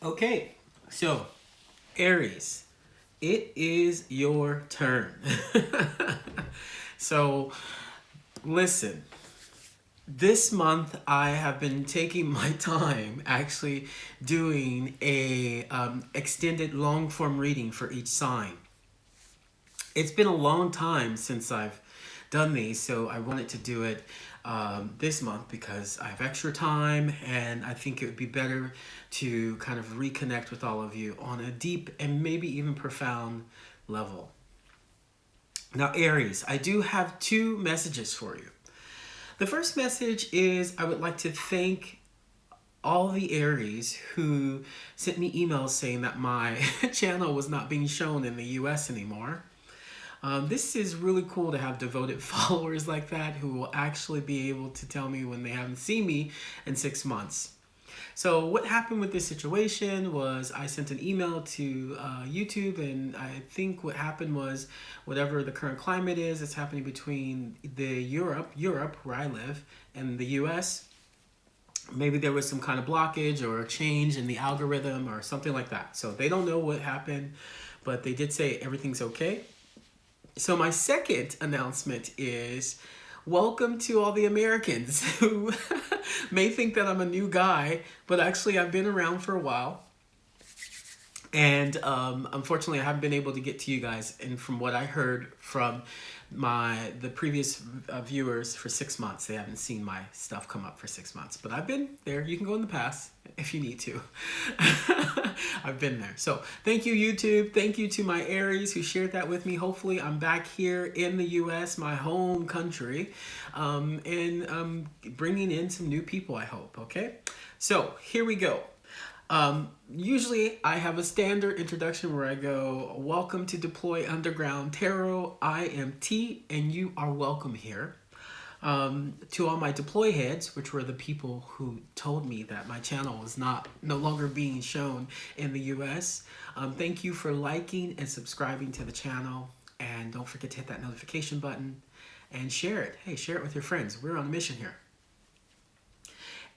Okay, so Aries, it is your turn. So listen, this month I have been taking my time actually doing a extended long form reading for each sign. It's been a long time since I've done these, so I wanted to do it this month because I have extra time and I think it would be better to kind of reconnect with all of you on a deep and maybe even profound level. Now, Aries, I do have two messages for you. The first message is I would like to thank all the Aries who sent me emails saying that my channel was not being shown in the US anymore. This is really cool to have devoted followers like that who will actually be able to tell me when they haven't seen me in 6 months. So what happened with this situation was I sent an email to YouTube, and I think what happened was whatever the current climate is, it's happening between Europe where I live, and the US. Maybe there was some kind of blockage or a change in the algorithm or something like that. So they don't know what happened, but they did say everything's okay. So my second announcement is welcome to all the Americans who may think that I'm a new guy, but actually I've been around for a while. And unfortunately, I haven't been able to get to you guys. And from what I heard from the previous viewers for 6 months, they haven't seen my stuff come up for 6 months. But I've been there. You can go in the past if you need to. I've been there. So thank you, YouTube. Thank you to my Aries who shared that with me. Hopefully, I'm back here in the U.S., my home country, and bringing in some new people, I hope. Okay. So here we go. Usually I have a standard introduction where I go, welcome to Deploy Underground Tarot. I am T and you are welcome here. To all my deploy heads, which were the people who told me that my channel was no longer being shown in the US. Thank you for liking and subscribing to the channel. And don't forget to hit that notification button and share it. Hey, share it with your friends. We're on a mission here.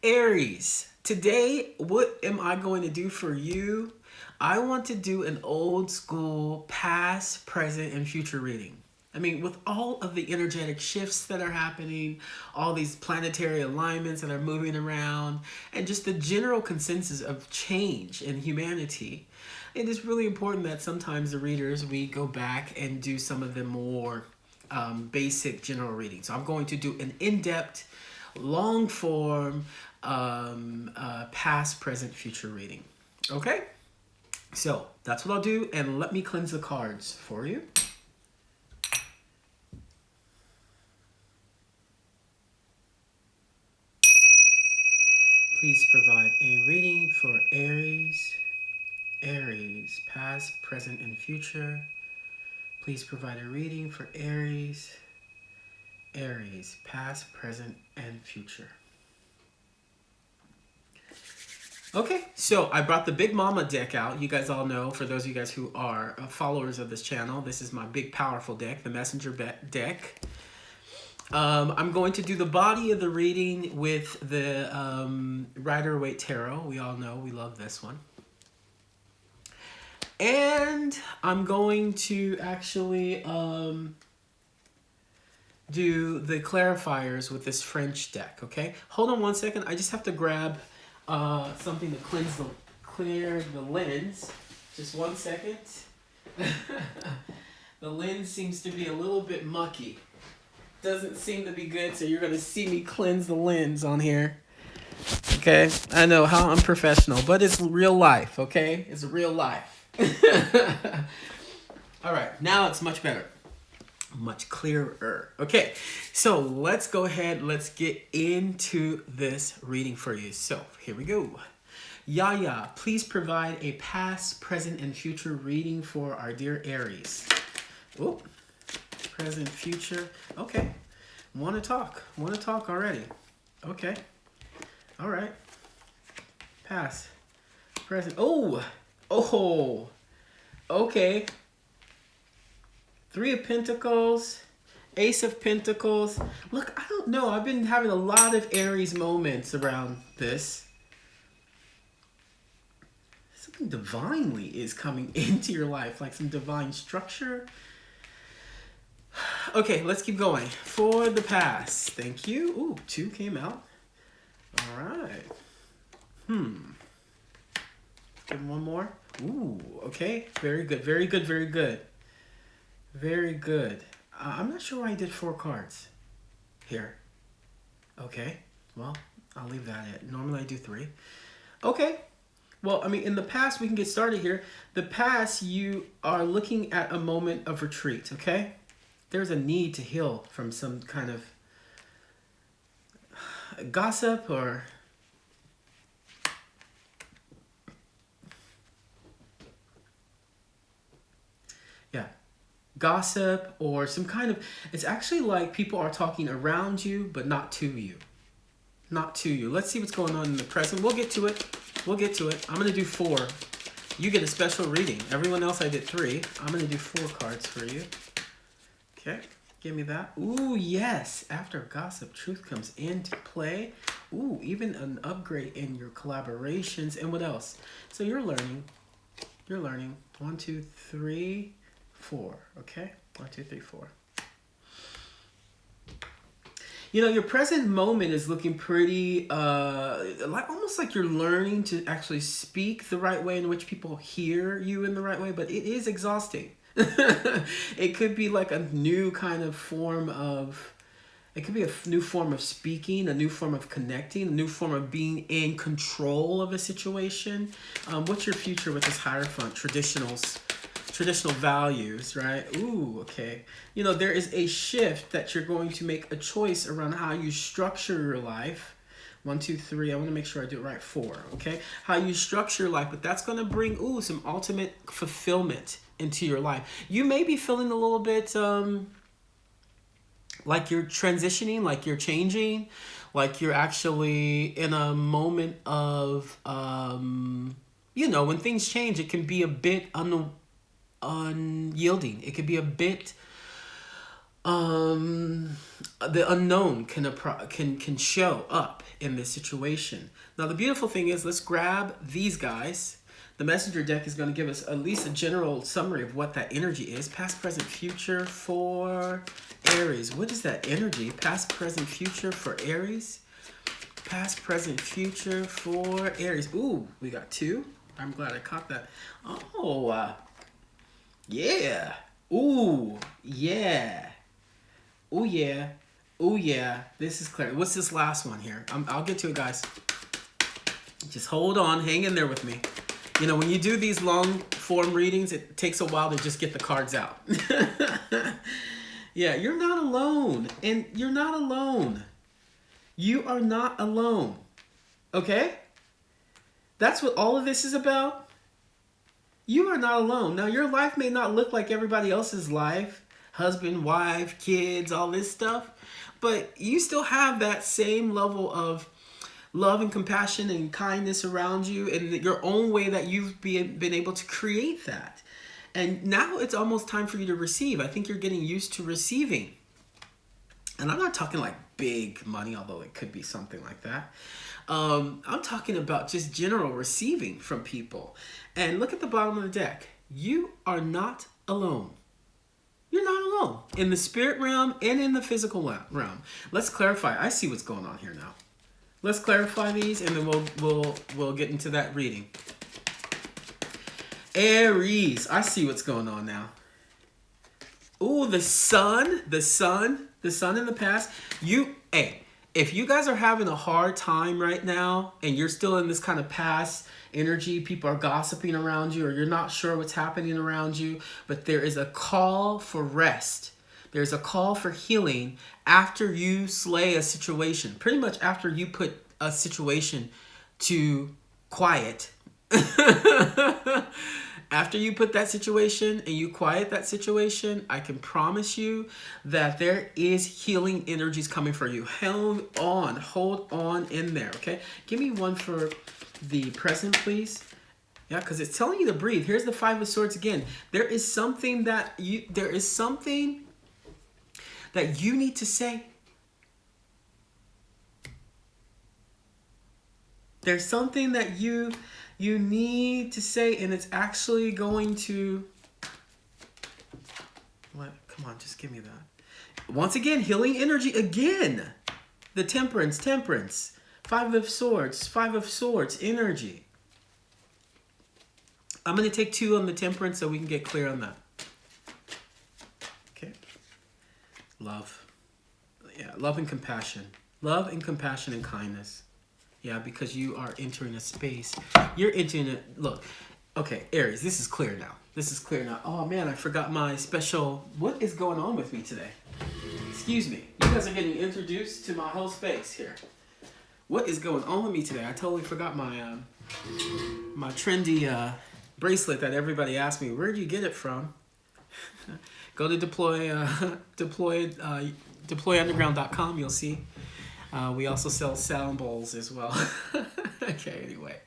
Aries, today, what am I going to do for you? I want to do an old school past, present, and future reading. I mean, with all of the energetic shifts that are happening, all these planetary alignments that are moving around, and just the general consensus of change in humanity, it is really important that sometimes the readers, we go back and do some of the more basic general readings. So I'm going to do an in-depth, long form, past, present, future reading. Okay? So that's what I'll do, and let me cleanse the cards for you. Please provide a reading for Aries. Aries, past, present, and future. Please provide a reading for Aries. Aries, past, present, and future. Okay, so I brought the Big Mama deck out. You guys all know, for those of you guys who are followers of this channel, this is my big powerful deck, the Messenger deck. I'm going to do the body of the reading with the Rider-Waite Tarot. We all know we love this one. And I'm going to actually do the clarifiers with this French deck, okay? Hold on one second. I just have to grab something to clear the lens. Just 1 second. The lens seems to be a little bit mucky. Doesn't seem to be good, so you're going to see me cleanse the lens on here. Okay? I know how unprofessional, but it's real life, okay? It's real life. All right, now it's much better. Much clearer. Okay, so let's go ahead. Let's get into this reading for you. So here we go. Yaya, please provide a past, present, and future reading for our dear Aries. Oh, present, future. Okay, want to talk already. Okay, all right. Past, present. Oh, okay. Three of Pentacles, Ace of Pentacles. Look, I don't know. I've been having a lot of Aries moments around this. something divinely is coming into your life, like some divine structure. Okay, let's keep going. For the past, thank you. Ooh, 2 came out. All right. Give him one more. Ooh, okay. Very good, very good, very good. Very good. I'm not sure why I did 4 cards here. Okay, well, I'll leave that at. Normally I do 3. Okay. Well, I mean, in the past, we can get started here. The past, you are looking at a moment of retreat, okay? There's a need to heal from some kind of gossip or gossip or some kind of, it's actually like people are talking around you, but not to you. Not to you. Let's see what's going on in the present. We'll get to it. We'll get to it. I'm going to do 4. You get a special reading. Everyone else, I did 3. I'm going to do 4 cards for you. Okay. Give me that. Ooh, yes. After gossip, truth comes into play. Ooh, even an upgrade in your collaborations. And what else? So you're learning. You're learning. 1, 2, 3, 4. Okay? 1, 2, 3, 4. You know, your present moment is looking pretty, like almost like you're learning to actually speak the right way in which people hear you in the right way, but it is exhausting. It could be like a new kind of form of, it could be a new form of speaking, a new form of connecting, a new form of being in control of a situation. What's your future with this Hierophant? Traditional values, right? Ooh, okay. You know, there is a shift that you're going to make a choice around how you structure your life. 1, 2, 3. I want to make sure I do it right. 4, okay? How you structure your life, but that's going to bring, some ultimate fulfillment into your life. You may be feeling a little bit like you're transitioning, like you're changing, like you're actually in a moment of, when things change, it can be a bit unyielding. It could be a bit the unknown can show up in this situation. Now the beautiful thing is, let's grab these guys. The messenger deck is going to give us at least a general summary of what that energy is. Past, present, future for Aries. What is that energy? Past, present, future for Aries. Past, present, future for Aries. Ooh, we got 2. I'm glad I caught that. Oh, yeah. Ooh, yeah. Ooh, yeah. Ooh, yeah. This is clear. What's this last one here? I'll get to it, guys. Just hold on. Hang in there with me. You know, when you do these long form readings, it takes a while to just get the cards out. Yeah, you're not alone. And you're not alone. You are not alone. Okay? That's what all of this is about. You are not alone. Now, your life may not look like everybody else's life. Husband, wife, kids, all this stuff. But you still have that same level of love and compassion and kindness around you in your own way that you've been able to create that. And now it's almost time for you to receive. I think you're getting used to receiving. And I'm not talking like big money, although it could be something like that. I'm talking about just general receiving from people. And look at the bottom of the deck. You are not alone. You're not alone in the spirit realm and in the physical realm. Let's clarify. I see what's going on here now. Let's clarify these, and then we'll get into that reading. Aries, I see what's going on now. Ooh, the sun in the past. If you guys are having a hard time right now, and you're still in this kind of past energy, people are gossiping around you, or you're not sure what's happening around you, but there is a call for rest. There's a call for healing after you slay a situation. Pretty much after you put a situation to quiet. After you put that situation and you quiet that situation, I can promise you that there is healing energies coming for you. Hold on in there, okay? Give me one for the present, please. Yeah, because it's telling you to breathe. Here's the 5 of Swords again. There is something that you need to say. There's something that you You need to say, and it's actually going to... What? Come on, just give me that. Once again, healing energy again. The temperance, temperance. Five of swords, energy. I'm going to take 2 on the temperance so we can get clear on that. Okay. Love. Yeah, love and compassion. Love and compassion and kindness. Yeah, because you are entering a space. You're entering a... Look. Okay, Aries, this is clear now. This is clear now. Oh, man, I forgot my special... What is going on with me today? Excuse me. You guys are getting introduced to my whole space here. What is going on with me today? I totally forgot my my trendy bracelet that everybody asked me. Where did you get it from? Go to deployunderground.com. You'll see. We also sell sound bowls as well. Okay, anyway.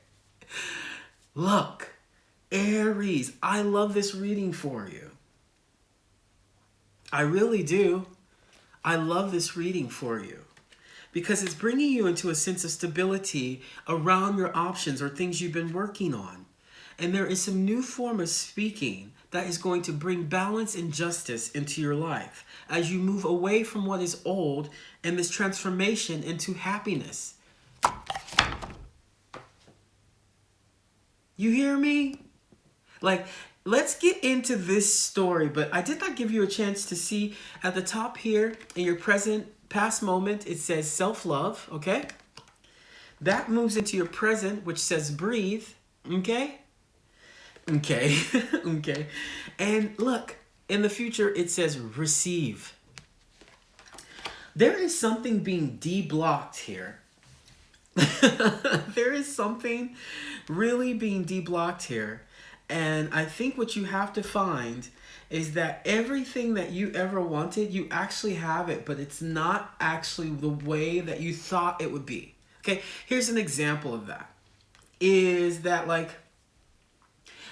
Look, Aries, I love this reading for you. I really do. I love this reading for you. Because it's bringing you into a sense of stability around your options or things you've been working on. And there is some new form of speaking that is going to bring balance and justice into your life as you move away from what is old and this transformation into happiness. You hear me? Like, let's get into this story, but I did not give you a chance to see at the top here in your past moment, it says self-love, okay? That moves into your present, which says breathe, okay? Okay, okay. And look, in the future, it says receive. There is something being de-blocked here. There is something really being de-blocked here. And I think what you have to find is that everything that you ever wanted, you actually have it, but it's not actually the way that you thought it would be. Okay, here's an example of that. Is that like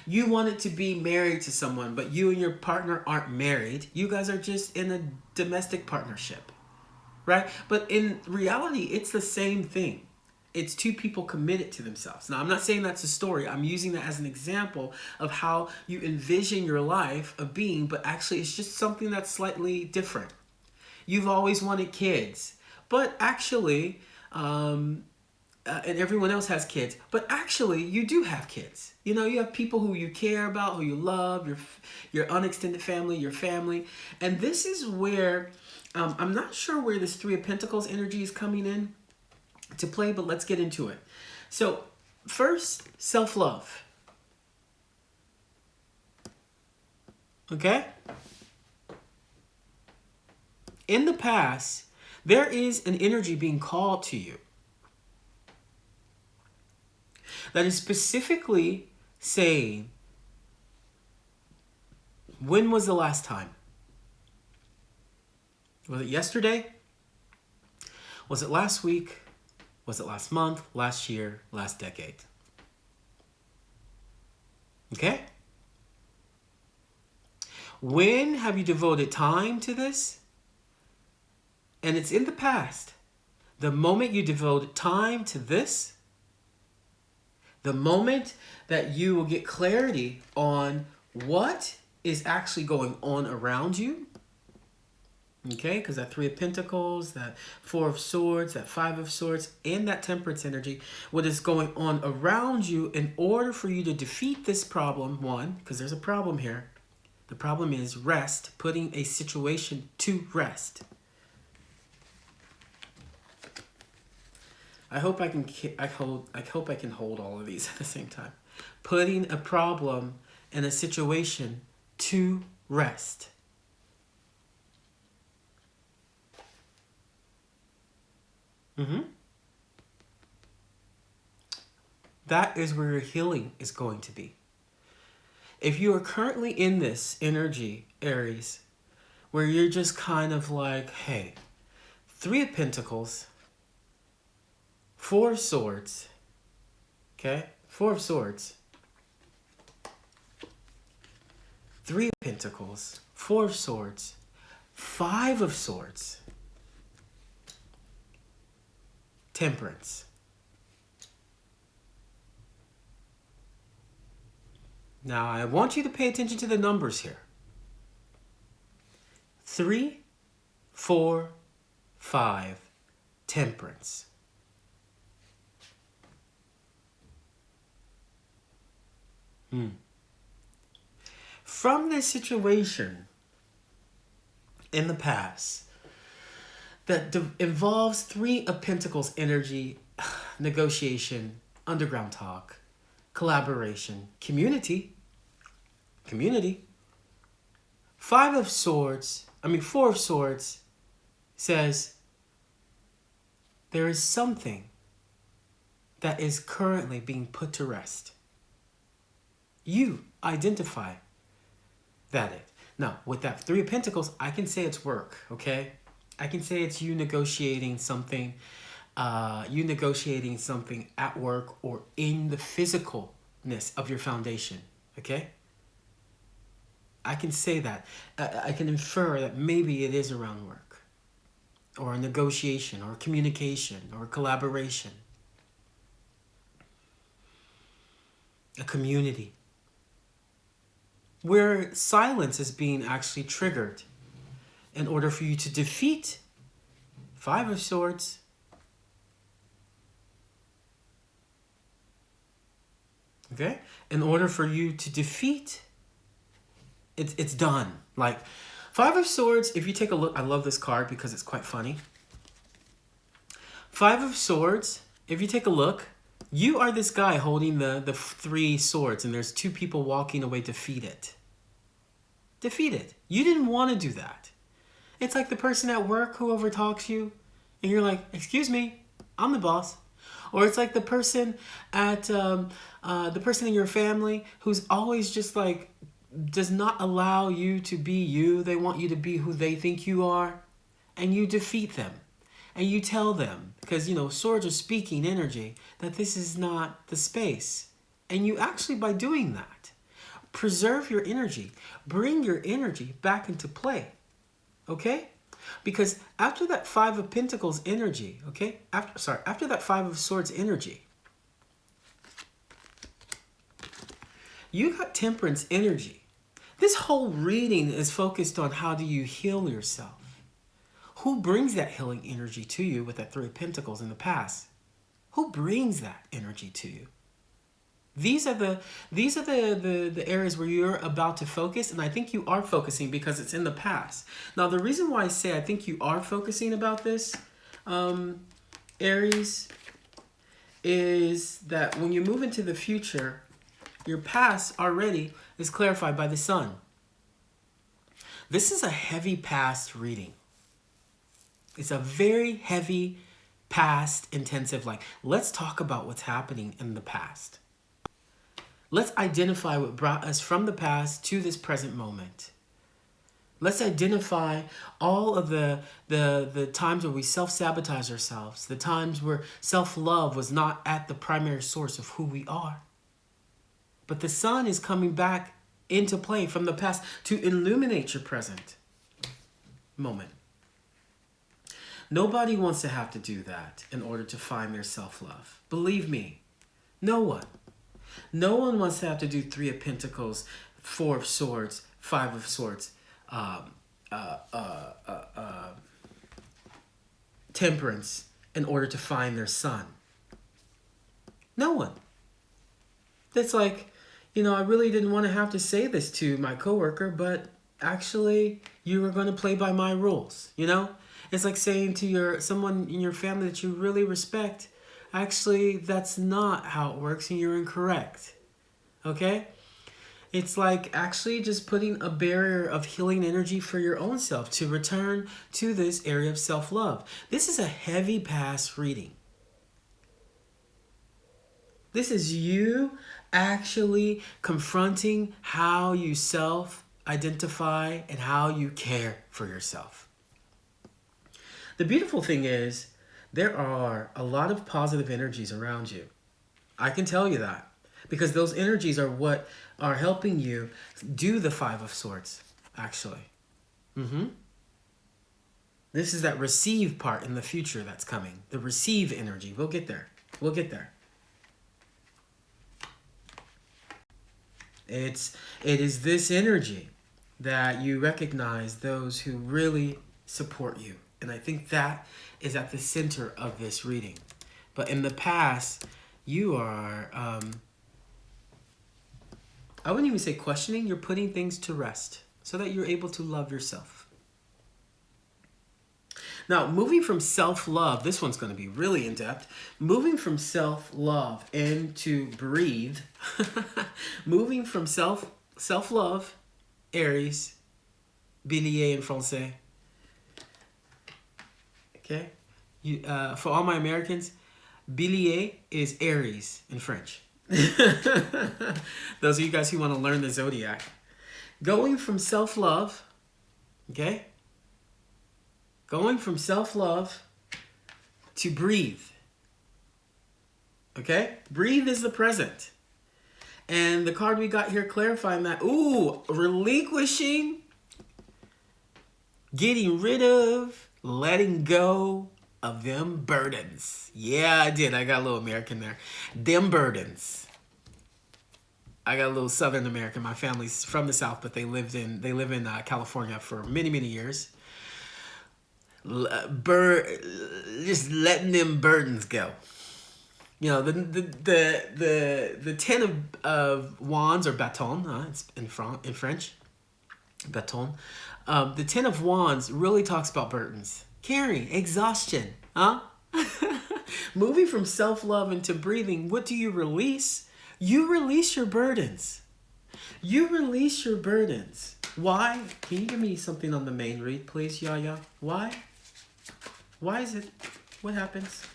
you wanted to be married to someone, but you and your partner aren't married. You guys are just in a domestic partnership, right? But in reality, it's the same thing. It's 2 people committed to themselves. Now, I'm not saying that's a story. I'm using that as an example of how you envision your life of being, but actually it's just something that's slightly different. You've always wanted kids, but actually, and everyone else has kids, but actually you do have kids. You know, you have people who you care about, who you love, your unextended family, your family. And this is where, I'm not sure where this 3 of Pentacles energy is coming in to play, but let's get into it. So first, self-love. Okay? In the past, there is an energy being called to you that is specifically saying, when was the last time? Was it yesterday? Was it last week? Was it last month, last year, last decade? Okay? When have you devoted time to this? And it's in the past. The moment you devote time to this, the moment that you will get clarity on what is actually going on around you, okay, because that 3 of Pentacles, that 4 of Swords, that 5 of Swords, and that Temperance energy, what is going on around you in order for you to defeat this problem, one, because there's a problem here. The problem is rest, putting a situation to rest. I hope I can hold all of these at the same time. Putting a problem and a situation to rest. That is where your healing is going to be. If you are currently in this energy, Aries, where you're just kind of like, hey, 3 of Pentacles, 4 of Swords, okay? 4 of Swords, 3 of Pentacles, 4 of Swords, 5 of Swords, Temperance. Now, I want you to pay attention to the numbers here. 3, 4, 5, temperance. From this situation in the past that involves 3 of Pentacles energy, negotiation, underground talk, collaboration, community, 4 of Swords says there is something that is currently being put to rest. You identify that. Now, with that 3 of Pentacles, I can say it's work, okay? I can say it's you negotiating something at work or in the physicalness of your foundation, okay? I can say that. I can infer that maybe it is around work or a negotiation or communication or collaboration, a community, where silence is being actually triggered in order for you to defeat 5 of Swords. Okay? In order for you to defeat, it's done. Like 5 of Swords, if you take a look, I love this card because it's quite funny. 5 of Swords, if you take a look, you are this guy holding the 3 swords, and there's 2 people walking away defeated. Defeated. You didn't want to do that. It's like the person at work who overtalks you, and you're like, excuse me, I'm the boss. Or it's like the person at the person in your family who's always just like does not allow you to be you. They want you to be who they think you are, and you defeat them. And you tell them, because, you know, swords are speaking energy, that this is not the space. And you actually, by doing that, preserve your energy. Bring your energy back into play. Okay? Because after that 5 of Pentacles energy, okay? After that 5 of Swords energy, you got Temperance energy. This whole reading is focused on how do you heal yourself. Who brings that healing energy to you with that 3 of Pentacles in the past? Who brings that energy to you? These are the areas where you're about to focus, and I think you are focusing because it's in the past. Now, the reason why I say I think you are focusing about this, Aries, is that when you move into the future, your past already is clarified by the sun. This is a heavy past reading. It's a very heavy past intensive. Like, let's talk about what's happening in the past. Let's identify what brought us from the past to this present moment. Let's identify all of the times where we self-sabotage ourselves, the times where self-love was not at the primary source of who we are. But the sun is coming back into play from the past to illuminate your present moment. Nobody wants to have to do that in order to find their self-love. Believe me, no one. No one wants to have to do 3 of Pentacles, 4 of Swords, 5 of Swords, Temperance in order to find their sun. No one. That's like, you know, I really didn't want to have to say this to my coworker, but actually you were going to play by my rules, you know? It's like saying to someone in your family that you really respect, actually, that's not how it works and you're incorrect. Okay? It's like actually just putting a barrier of healing energy for your own self to return to this area of self-love. This is a heavy past reading. This is you actually confronting how you self-identify and how you care for yourself. The beautiful thing is, there are a lot of positive energies around you. I can tell you that. Because those energies are what are helping you do the 5 of Swords, actually. This is that receive part in the future that's coming. The receive energy. We'll get there. We'll get there. It is this energy that you recognize those who really support you. And I think that is at the center of this reading. But in the past, you are, I wouldn't even say questioning, you're putting things to rest so that you're able to love yourself. Now, moving from self-love, this one's going to be really in-depth. Moving from self-love into breathe. Moving from self-love, Aries, Bélier in Francais. Okay? For all my Americans, Bélier is Aries in French. Those of you guys who want to learn the zodiac. Going from self-love, okay? Going from self-love to breathe. Okay? Breathe is the present. And the card we got here clarifying that, ooh, relinquishing, getting rid of, letting go of them burdens. Yeah, I did. I got a little American there. Them burdens. I got a little Southern American. My family's from the South, but they live in California for many, many years. Just letting them burdens go. You know, the 10 of wands, or bâton, it's in French, bâton. The 10 of wands really talks about burdens, carrying, exhaustion, huh? Moving from self-love into breathing, what do you release? You release your burdens. You release your burdens. Why? Can you give me something on the main read, please, Yaya? Why? Why is it? What happens?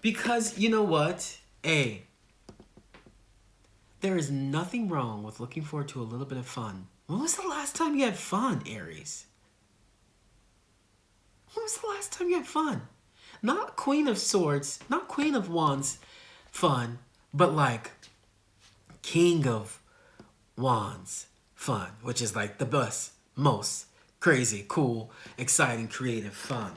Because, you know what? There is nothing wrong with looking forward to a little bit of fun. When was the last time you had fun, Aries? When was the last time you had fun? Not Queen of Swords, not Queen of Wands fun, but like King of Wands fun, which is like the best, most crazy, cool, exciting, creative fun.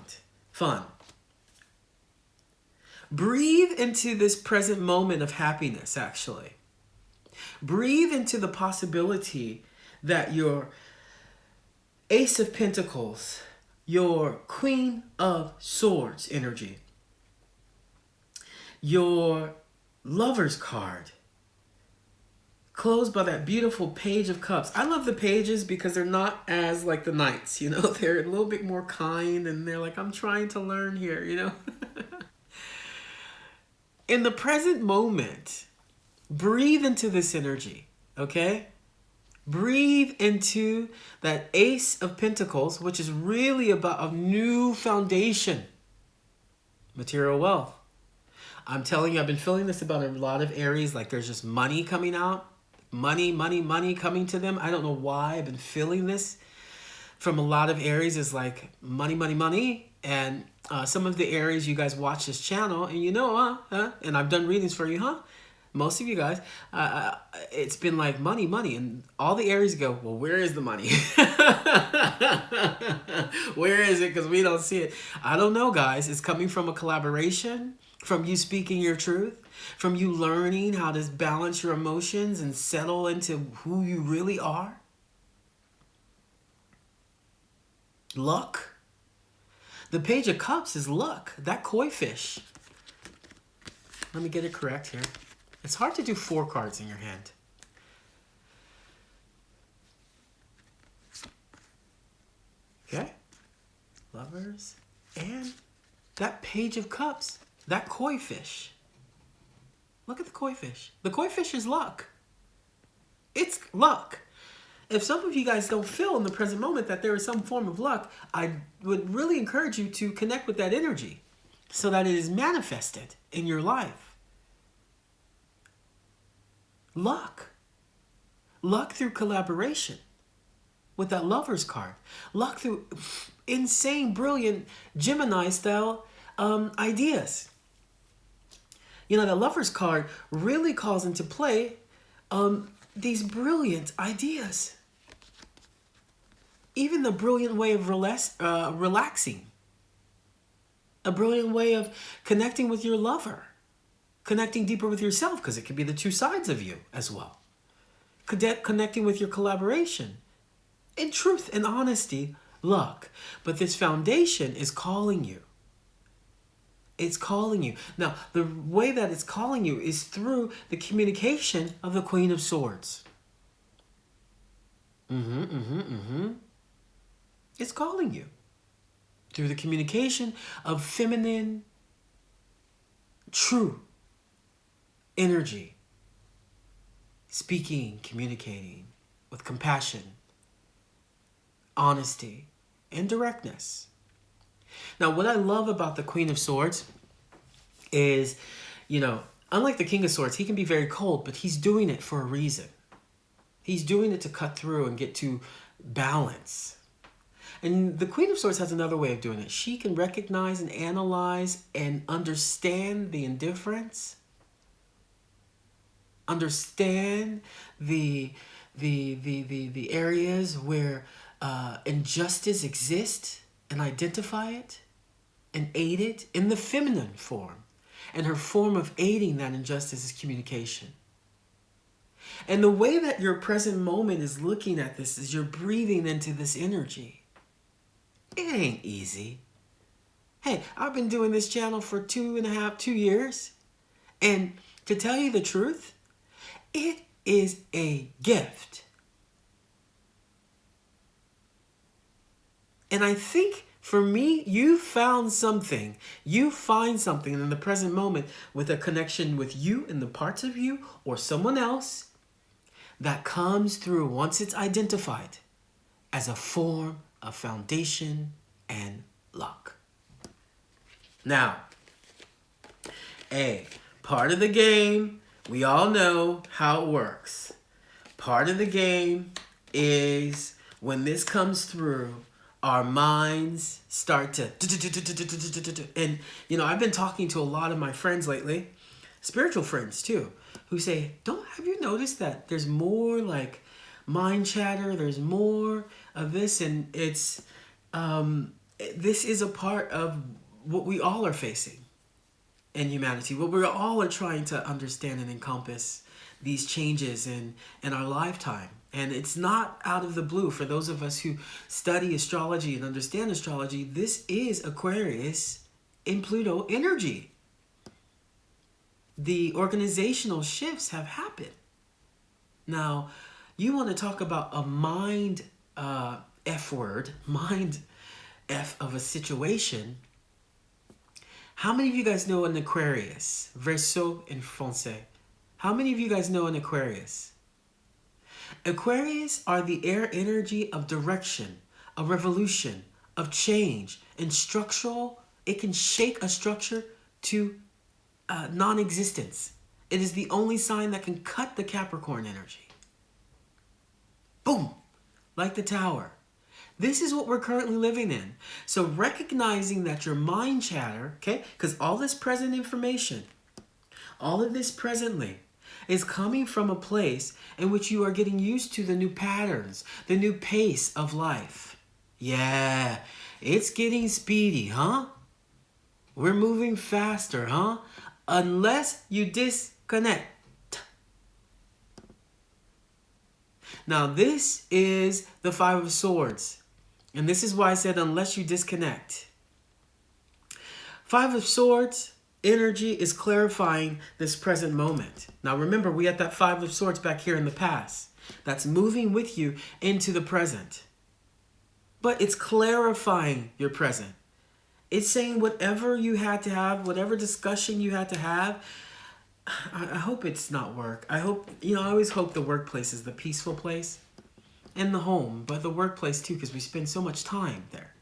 Breathe into this present moment of happiness, actually. Breathe into the possibility that your Ace of Pentacles, your Queen of Swords energy, your Lover's card, closed by that beautiful Page of Cups. I love the pages because they're not as like the knights, you know, they're a little bit more kind and they're like, I'm trying to learn here, you know. In the present moment, breathe into this energy, okay? Breathe into that Ace of Pentacles, which is really about a new foundation, material wealth. I'm telling you, I've been feeling this about a lot of Aries, like there's just money coming out. Money coming to them. I don't know why. I've been feeling this from a lot of Aries. Is like money. And some of the Aries, you guys watch this channel and you know, and I've done readings for you, most of you guys, it's been like money. And all the Aries go, well, where is the money? Where is it? Because we don't see it. I don't know, guys. It's coming from a collaboration, from you speaking your truth, from you learning how to balance your emotions and settle into who you really are. Luck. The Page of Cups is luck. That koi fish. Let me get it correct here. It's hard to do 4 cards in your hand. Okay. Lovers. And that Page of Cups. That koi fish. Look at the koi fish. The koi fish is luck. It's luck. If some of you guys don't feel in the present moment that there is some form of luck, I would really encourage you to connect with that energy so that it is manifested in your life. Luck. Luck through collaboration with that Lover's card. Luck through insane, brilliant Gemini-style ideas. You know, the Lover's card really calls into play these brilliant ideas. Even the brilliant way of relaxing. A brilliant way of connecting with your lover. Connecting deeper with yourself, because it could be the two sides of you as well. connecting with your collaboration. In truth and honesty, luck. But this foundation is calling you. It's calling you. Now, the way that it's calling you is through the communication of the Queen of Swords. It's calling you through the communication of feminine, true energy. Speaking, communicating with compassion, honesty, and directness. Now, what I love about the Queen of Swords is, unlike the King of Swords, he can be very cold, but he's doing it for a reason. He's doing it to cut through and get to balance. And the Queen of Swords has another way of doing it. She can recognize and analyze and understand the indifference, understand the areas where injustice exists, and identify it and aid it in the feminine form. And her form of aiding that injustice is communication. And the way that your present moment is looking at this is you're breathing into this energy. It ain't easy. Hey, I've been doing this channel for 2 years. And to tell you the truth, it is a gift. And I think for me, you found something. You find something in the present moment with a connection with you and the parts of you or someone else that comes through once it's identified as a form of foundation and luck. Now, part of the game, we all know how it works. Part of the game is when this comes through, our minds start to... And, I've been talking to a lot of my friends lately, spiritual friends too, who say, have you noticed that there's more like mind chatter, there's more of this, and it's... this is a part of what we all are facing in humanity, what we all are trying to understand and encompass these changes in our lifetime. And it's not out of the blue. For those of us who study astrology and understand astrology, this is Aquarius in Pluto energy. The organizational shifts have happened. Now, you want to talk about a mind F word, mind F of a situation. How many of you guys know an Aquarius? Verseau in Francais. How many of you guys know an Aquarius? Aquarius are the air energy of direction, of revolution, of change, and structural. It can shake a structure to non-existence. It is the only sign that can cut the Capricorn energy. Boom! Like the tower. This is what we're currently living in. So recognizing that your mind chatter, okay, because all this present information, all of this presently, is coming from a place in which you are getting used to the new patterns, the new pace of life. Yeah, it's getting speedy, huh? We're moving faster, huh? Unless you disconnect. Now, this is the Five of Swords. And this is why I said unless you disconnect. Five of Swords energy is clarifying this present moment. Now remember, we had that Five of Swords back here in the past. That's moving with you into the present. But it's clarifying your present. It's saying whatever you had to have, whatever discussion you had to have, I hope it's not work. I hope, I always hope the workplace is the peaceful place. And the home, but the workplace too, because we spend so much time there.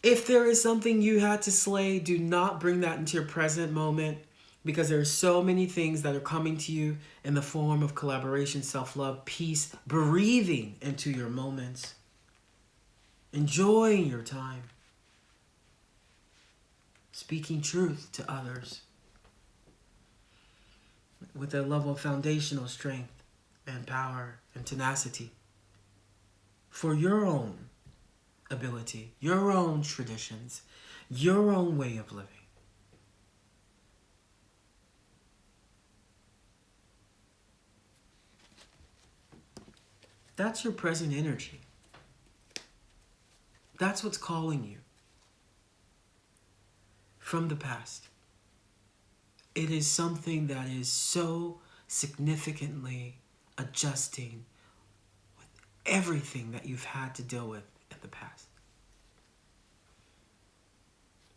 If there is something you had to slay, do not bring that into your present moment, because there are so many things that are coming to you in the form of collaboration, self-love, peace, breathing into your moments, enjoying your time, speaking truth to others with a level of foundational strength and power and tenacity for your own ability, your own traditions, your own way of living. That's your present energy. That's what's calling you from the past. It is something that is so significantly adjusting with everything that you've had to deal with in the past.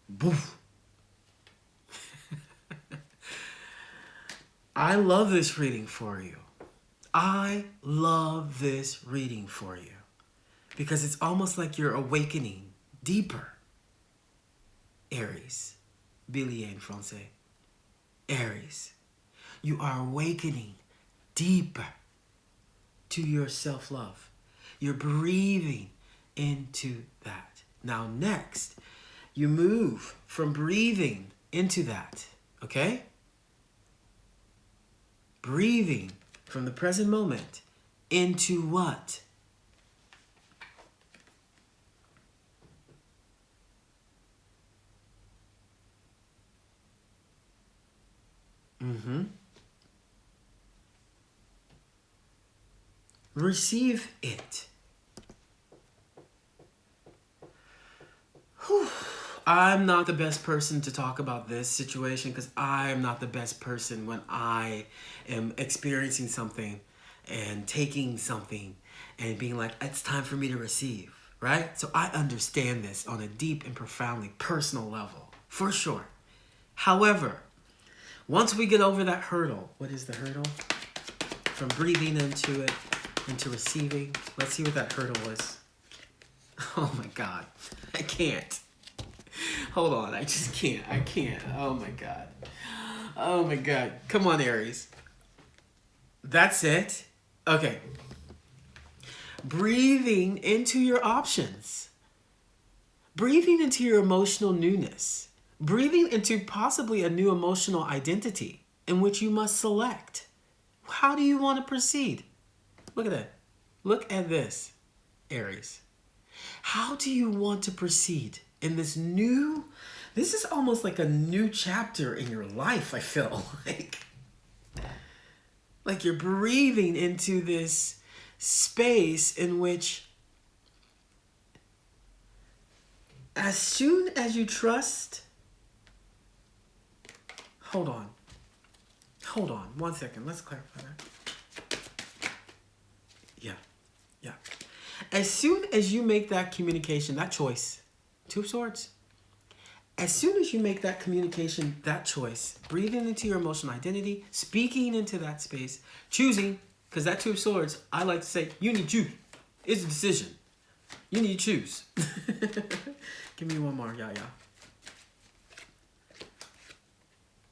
Boof. I love this reading for you. I love this reading for you because it's almost like you're awakening deeper. Aries, Bélier in français. Aries, you are awakening deeper to your self-love. You're breathing into that. Now next, you move from breathing into that, okay? Breathing from the present moment into what? Receive it. Whew. I'm not the best person to talk about this situation because I'm not the best person when I am experiencing something and taking something and being like, it's time for me to receive, right? So I understand this on a deep and profoundly personal level, for sure. However, once we get over that hurdle, what is the hurdle? From breathing into it, into receiving. Let's see what that hurdle is. Oh my God, I can't. Hold on, I just can't. I can't. Oh my God. Oh my God. Come on, Aries. That's it. Okay. Breathing into your options. Breathing into your emotional newness. Breathing into possibly a new emotional identity in which you must select. How do you want to proceed? Look at that. Look at this, Aries. How do you want to proceed in this new, this is almost like a new chapter in your life, I feel like. Like you're breathing into this space in which as soon as you trust, hold on, 1 second, let's clarify that. Yeah. As soon as you make that communication, that choice, Two of Swords, as soon as you make that communication, that choice, breathing into your emotional identity, speaking into that space, choosing, because that Two of Swords, I like to say, you need to choose. It's a decision. You need to choose. Give me one more, yeah.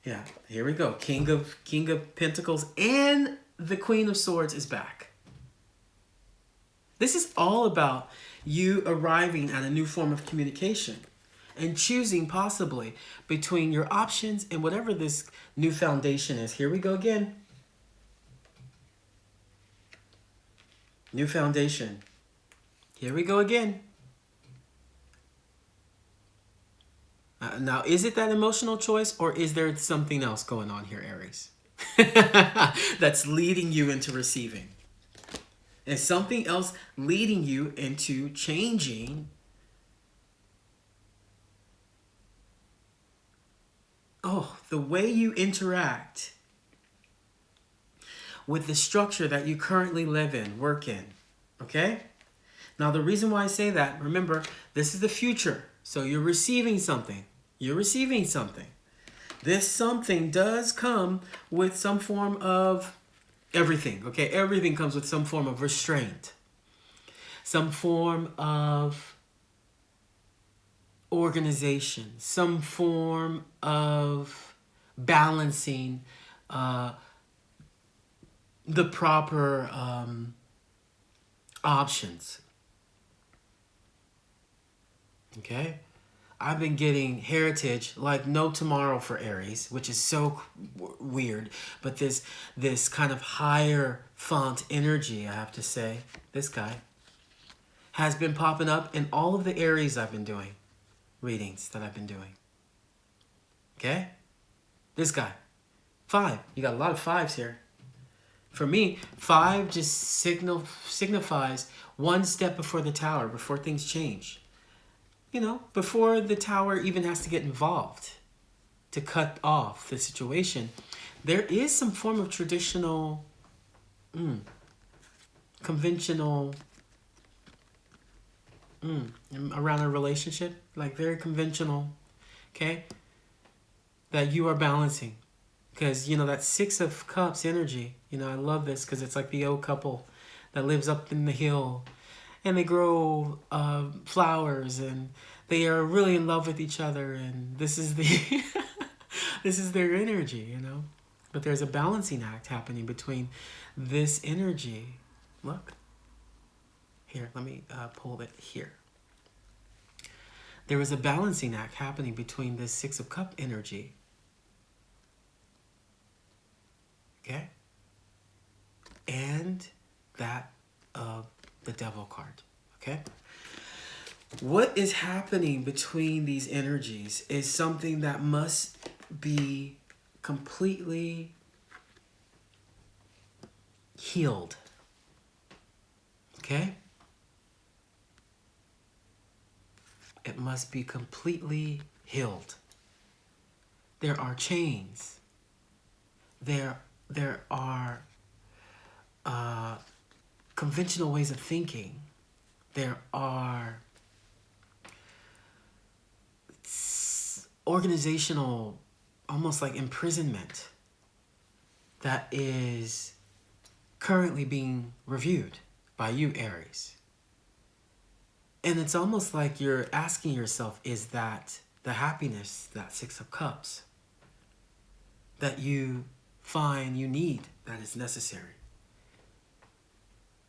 Yeah, here we go. King of Pentacles and the Queen of Swords is back. This is all about you arriving at a new form of communication and choosing possibly between your options and whatever this new foundation is. Here we go again. New foundation. Here we go again. Now, is it that emotional choice or is there something else going on here, Aries? That's leading you into receiving. Is something else leading you into changing the way you interact with the structure that you currently live in, work in, okay? Now, the reason why I say that, remember, this is the future. So you're receiving something. You're receiving something. This something does come with some form of everything, okay? Everything comes with some form of restraint, some form of organization, some form of balancing the proper options. Okay? I've been getting heritage like no tomorrow for Aries, which is so weird. But this kind of higher font energy, I have to say, this guy, has been popping up in all of the Aries I've been doing, readings that I've been doing. Okay? This guy. 5. You got a lot of 5s here. For me, 5 just signifies one step before the tower, before things change. You know, before the tower even has to get involved to cut off the situation. There is some form of traditional, conventional, around a relationship, like very conventional, okay, that you are balancing. Because, you know, that 6 of Cups energy, you know, I love this because it's like the old couple that lives up in the hill and they grow flowers and they are really in love with each other, and this is the this is their energy, you know. But there's a balancing act happening between this energy. Look here, let me pull it here. There was a balancing act happening between this 6 of Cup energy, okay, and that of the Devil card, okay? What is happening between these energies is something that must be completely healed, okay? It must be completely healed. There are chains. There are conventional ways of thinking. There are organizational, almost like imprisonment, that is currently being reviewed by you, Aries. And it's almost like you're asking yourself, is that the happiness, that 6 of Cups, that you find you need, that is necessary?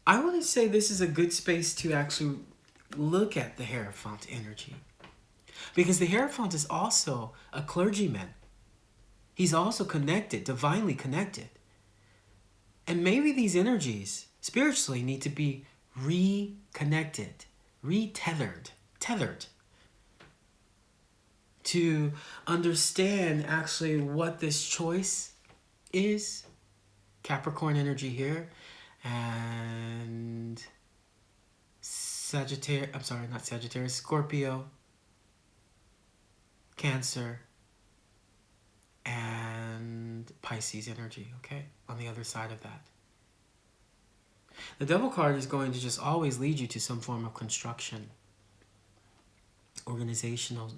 I want to say this is a good space to actually look at the Hierophant energy. Because the Hierophant is also a clergyman. He's also connected, divinely connected. And maybe these energies spiritually need to be reconnected, tethered, to understand actually what this choice is. Capricorn energy here, and Scorpio, Cancer, and Pisces energy, okay, on the other side of that. The Devil card is going to just always lead you to some form of construction, organizational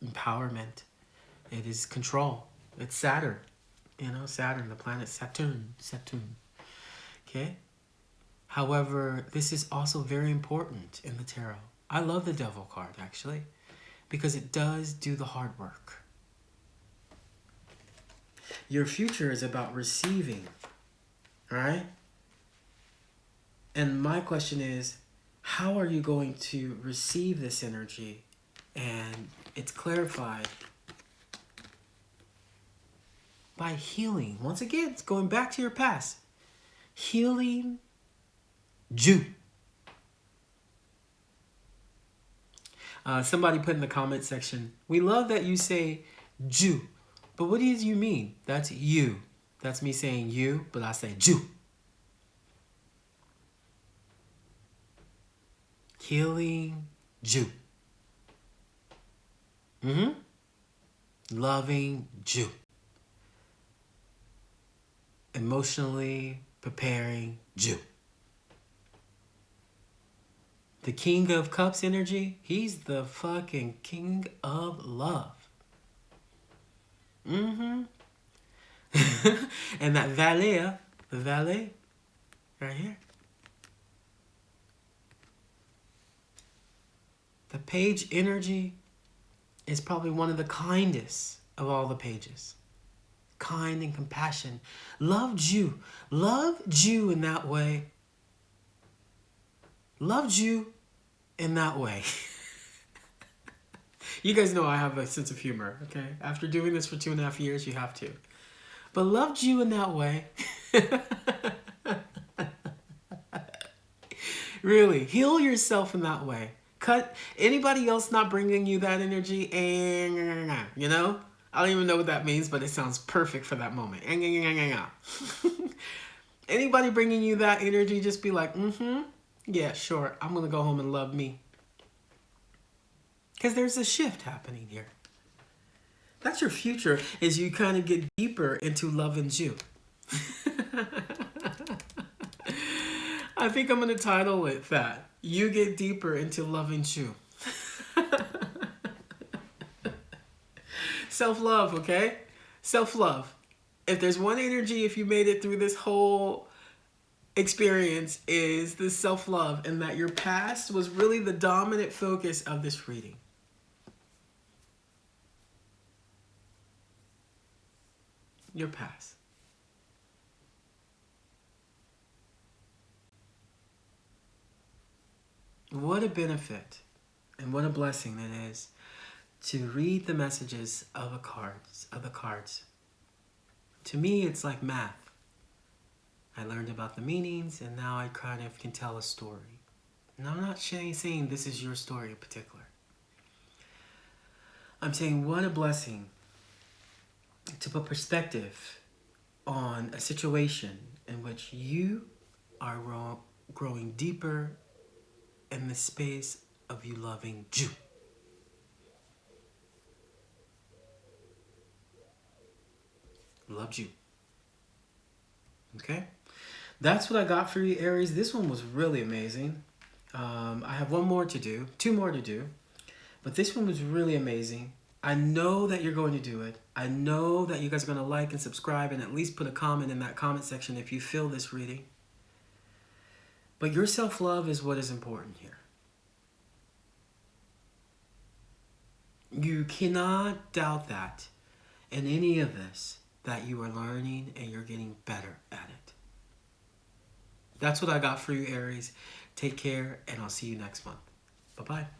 empowerment. It is control. It's Saturn, you know, Saturn, the planet Saturn, okay? However, this is also very important in the tarot. I love the Devil card, actually, because it does do the hard work. Your future is about receiving, right? And my question is, how are you going to receive this energy? And it's clarified by healing. Once again, it's going back to your past. Healing Jew. Somebody put in the comment section, we love that you say Jew, but what do you mean? That's you. That's me saying you, but I say Jew. Healing Jew. Loving Jew. Emotionally preparing Jew. The King of Cups energy, he's the fucking king of love. And that valet, the valet, right here. The page energy is probably one of the kindest of all the pages. Kind and compassion. Loved you. Loved you in that way. Loved you in that way. You guys know I have a sense of humor, okay? After doing this for 2.5 years, you have to. But loved you in that way. Really, heal yourself in that way. Cut anybody else not bringing you that energy, and you know, I don't even know what that means, but it sounds perfect for that moment. Anybody bringing you that energy, just be like, yeah, sure, I'm going to go home and love me. Because there's a shift happening here. That's your future, is you kind of get deeper into loving you. I think I'm going to title it that. You get deeper into loving you. Self-love, okay? Self-love. If there's one energy, if you made it through this whole experience, is this self-love, and that your past was really the dominant focus of this reading. Your past. What a benefit and what a blessing it is to read the messages of the cards. To me, it's like math. I learned about the meanings, and now I kind of can tell a story. And I'm not saying this is your story in particular. I'm saying what a blessing to put perspective on a situation in which you are growing deeper in the space of you loving you. Loved you. Okay? That's what I got for you, Aries. This one was really amazing. I have one more to do, two more to do, but this one was really amazing. I know that you're going to do it. I know that you guys are going to like and subscribe and at least put a comment in that comment section if you feel this reading. But your self-love is what is important here. You cannot doubt that in any of this, that you are learning and you're getting better at it. That's what I got for you, Aries. Take care, and I'll see you next month. Bye-bye.